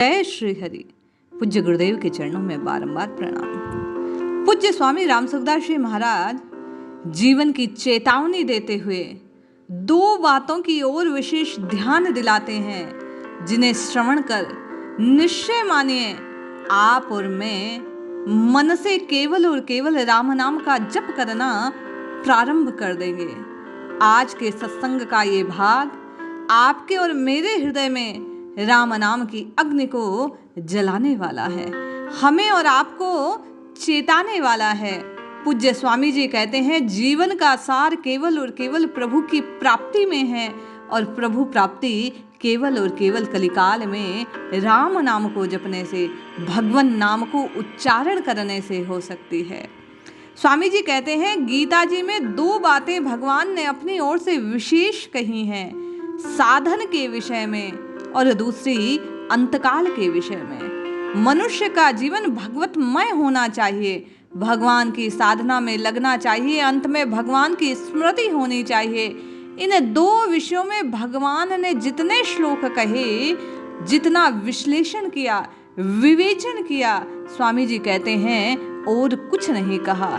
जय श्री हरि। पूज्य गुरुदेव के चरणों में बारंबार प्रणाम। पूज्य स्वामी राम सुखदास जी महाराज जीवन की चेतावनी देते हुए दो बातों की ओर विशेष ध्यान दिलाते हैं, जिन्हें श्रवण कर निश्चय मानिए आप और मैं मन से केवल और केवल राम नाम का जप करना प्रारंभ कर देंगे। आज के सत्संग का ये भाग आपके और मेरे हृदय में राम नाम की अग्नि को जलाने वाला है, हमें और आपको चेताने वाला है। पूज्य स्वामी जी कहते हैं, जीवन का सार केवल और केवल प्रभु की प्राप्ति में है और प्रभु प्राप्ति केवल और केवल कलिकाल में राम नाम को जपने से, भगवन नाम को उच्चारण करने से हो सकती है। स्वामी जी कहते हैं, गीता जी में दो बातें भगवान ने अपनी ओर से विशेष कही हैं, साधन के विषय में और दूसरी अंतकाल के विषय में। मनुष्य का जीवन भगवतमय होना चाहिए, भगवान की साधना में लगना चाहिए, अंत में भगवान की स्मृति होनी चाहिए। इन दो विषयों में भगवान ने जितने श्लोक कहे, जितना विश्लेषण किया, विवेचन किया, स्वामी जी कहते हैं और कुछ नहीं कहा।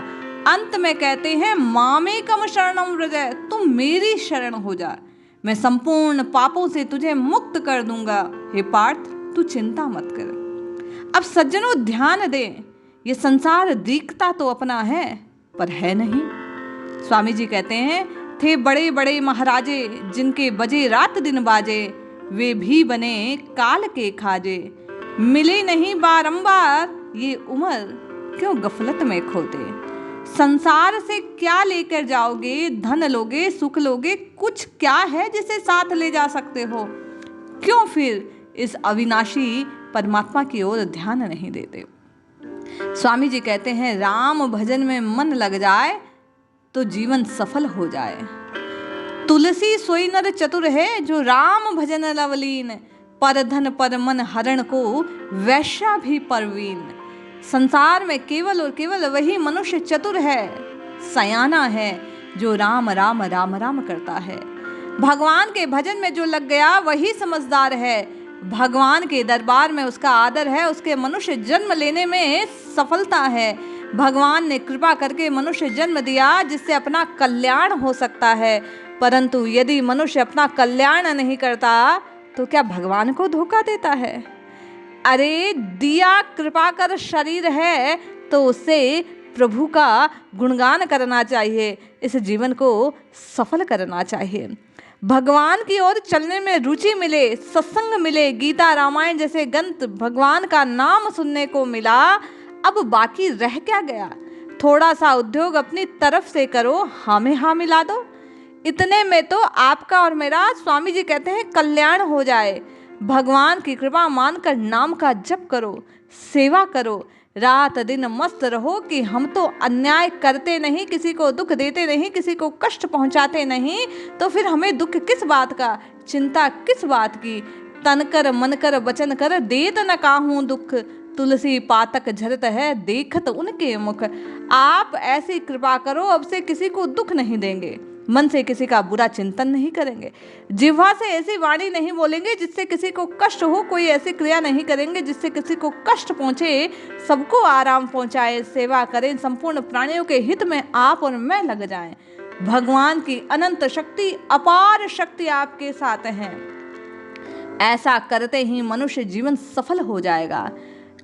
अंत में कहते हैं, मामेकम शरणम व्रज, तुम मेरी शरण हो जा, मैं संपूर्ण पापों से तुझे मुक्त कर दूंगा। हे पार्थ, तू चिंता मत कर। अब सज्जनों ध्यान दें, ये संसार दिखता तो अपना है पर है नहीं। स्वामी जी कहते हैं, थे बड़े बड़े महाराजे जिनके बजे रात दिन बाजे, वे भी बने काल के खाजे। मिले नहीं बारंबार ये उम्र, क्यों गफलत में खोते। संसार से क्या लेकर जाओगे, धन लोगे, सुख लोगे, कुछ क्या है जिसे साथ ले जा सकते हो। क्यों फिर इस अविनाशी परमात्मा की ओर ध्यान नहीं देते। स्वामी जी कहते हैं, राम भजन में मन लग जाए तो जीवन सफल हो जाए। तुलसी सोई नर चतुर है, जो राम भजन लवलीन, पर धन पर मन हरण को वैश्या भी परवीन। संसार में केवल और केवल वही मनुष्य चतुर है, सयाना है, जो राम राम राम राम करता है। भगवान के भजन में जो लग गया वही समझदार है, भगवान के दरबार में उसका आदर है, उसके मनुष्य जन्म लेने में सफलता है। भगवान ने कृपा करके मनुष्य जन्म दिया जिससे अपना कल्याण हो सकता है, परंतु यदि मनुष्य अपना कल्याण नहीं करता तो क्या भगवान को धोखा देता है। अरे दिया कृपा कर शरीर है तो उससे प्रभु का गुणगान करना चाहिए, इस जीवन को सफल करना चाहिए। भगवान की ओर चलने में रुचि मिले, सत्संग मिले, गीता रामायण जैसे ग्रंथ, भगवान का नाम सुनने को मिला। अब बाकी रह क्या गया। थोड़ा सा उद्योग अपनी तरफ से करो, हाँ में हाँ मिला दो, इतने में तो आपका और मेरा, स्वामी जी कहते हैं, कल्याण हो जाए। भगवान की कृपा मानकर नाम का जप करो, सेवा करो, रात दिन मस्त रहो कि हम तो अन्याय करते नहीं, किसी को दुख देते नहीं, किसी को कष्ट पहुंचाते नहीं, तो फिर हमें दुख किस बात का, चिंता किस बात की। तन कर मन कर वचन कर, देत न काहूं दुख, तुलसी पातक झरत है देखत उनके मुख। आप ऐसी कृपा करो, अब से किसी को दुख नहीं देंगे, मन से किसी का बुरा चिंतन नहीं करेंगे, जिह्वा से ऐसी वाणी नहीं बोलेंगे जिससे किसी को कष्ट हो, कोई ऐसी क्रिया नहीं करेंगे जिससे किसी को कष्ट पहुंचे, सबको आराम पहुंचाए, सेवा करें, संपूर्ण प्राणियों के हित में आप और मैं लग जाएं। भगवान की अनंत शक्ति, अपार शक्ति आपके साथ है। ऐसा करते ही मनुष्य जीवन सफल हो जाएगा।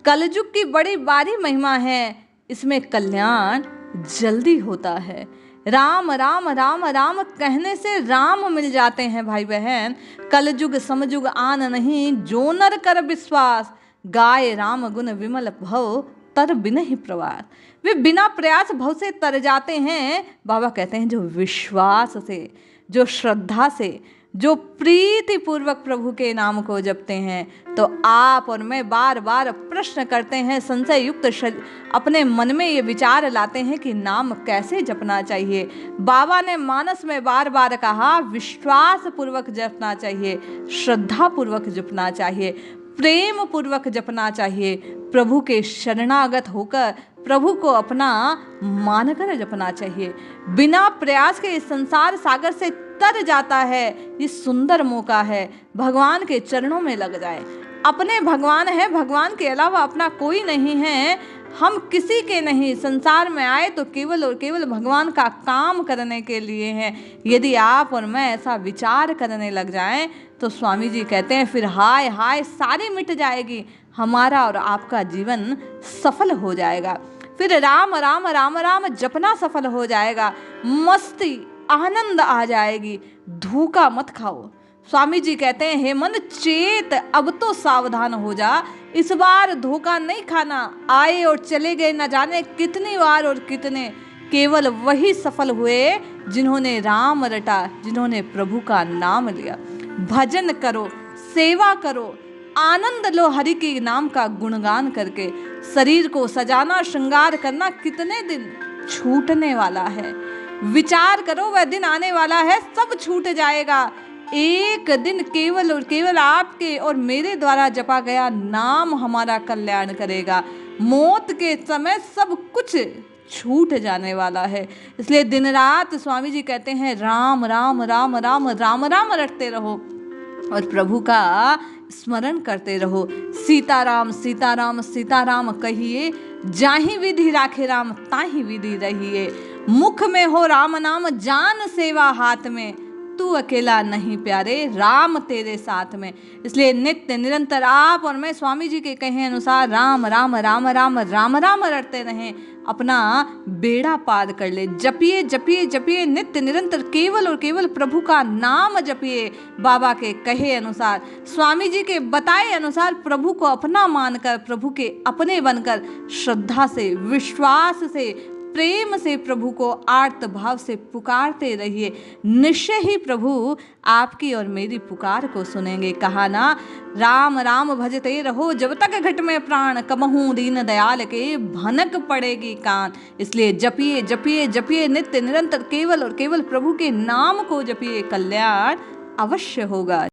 कलयुग की बड़ी भारी महिमा है, इसमें कल्याण जल्दी होता है। राम राम राम राम कहने से राम मिल जाते हैं भाई बहन। कलयुग समयुग आन नहीं, जो नर कर विश्वास, गाय राम गुण विमल भव तर बिन ही प्रवास। वे बिना प्रयास भव से तर जाते हैं। बाबा कहते हैं, जो विश्वास से, जो श्रद्धा से, जो प्रीति पूर्वक प्रभु के नाम को जपते हैं। तो आप और मैं बार बार प्रश्न करते हैं, संशय युक्त अपने मन में ये विचार लाते हैं कि नाम कैसे जपना चाहिए। बाबा ने मानस में बार बार कहा, विश्वास पूर्वक जपना चाहिए, श्रद्धा पूर्वक जपना चाहिए, प्रेम पूर्वक जपना चाहिए, प्रभु के शरणागत होकर प्रभु को अपना मानकर जपना चाहिए। बिना प्रयास के इस संसार सागर से तर जाता है। ये सुंदर मौका है, भगवान के चरणों में लग जाए। अपने भगवान है, भगवान के अलावा अपना कोई नहीं है, हम किसी के नहीं, संसार में आए तो केवल और केवल भगवान का काम करने के लिए हैं। यदि आप और मैं ऐसा विचार करने लग जाएं तो स्वामी जी कहते हैं फिर हाय हाय सारी मिट जाएगी, हमारा और आपका जीवन सफल हो जाएगा। फिर राम राम राम राम जपना सफल हो जाएगा, मस्ती आनंद आ जाएगी। धोखा मत खाओ। स्वामी जी कहते हैं हे मन चेत, अब तो सावधान हो जा, इस बार धोखा नहीं खाना। आए और चले गए न जाने कितनी बार और कितने, केवल वही सफल हुए जिन्होंने राम रटा, जिन्होंने प्रभु का नाम लिया। भजन करो, सेवा करो, आनंद लो हरि के नाम का गुणगान करके। शरीर को सजाना श्रृंगार करना कितने दिन छूटने वाला है। विचार करो वह दिन आने वाला है, सब छूट जाएगा। एक दिन केवल और केवल आपके और मेरे द्वारा जपा गया नाम हमारा कल्याण करेगा। मौत के समय सब कुछ छूट जाने वाला है। इसलिए दिन रात स्वामी जी कहते हैं राम राम राम राम राम राम रटते रहो और प्रभु का स्मरण करते रहो। सीताराम सीताराम सीताराम कहिए, जाहि विधि राखे राम ताहि विधि रहिए। मुख में हो राम नाम, जान सेवा हाथ में, तू अकेला नहीं प्यारे, राम तेरे साथ में। इसलिए नित्य निरंतर आप और मैं स्वामी जी के कहे अनुसार राम राम राम राम राम राम रटते रहें, अपना बेड़ा पार कर ले। जपिए जपिए जपिए नित्य निरंतर, केवल और केवल प्रभु का नाम जपिए। बाबा के कहे अनुसार, स्वामी जी के बताए अनुसार प्रभु को अपना मानकर, प्रभु के अपने बनकर, श्रद्धा से, विश्वास से, प्रेम से प्रभु को आर्त भाव से पुकारते रहिए। निश्चय ही प्रभु आपकी और मेरी पुकार को सुनेंगे। कहा ना, राम राम भजते रहो जब तक घट में प्राण, कमहूँ दीन दयाल के भनक पड़ेगी कान। इसलिए जपिए जपिए जपिए नित्य निरंतर, केवल और केवल प्रभु के नाम को जपिए, कल्याण अवश्य होगा।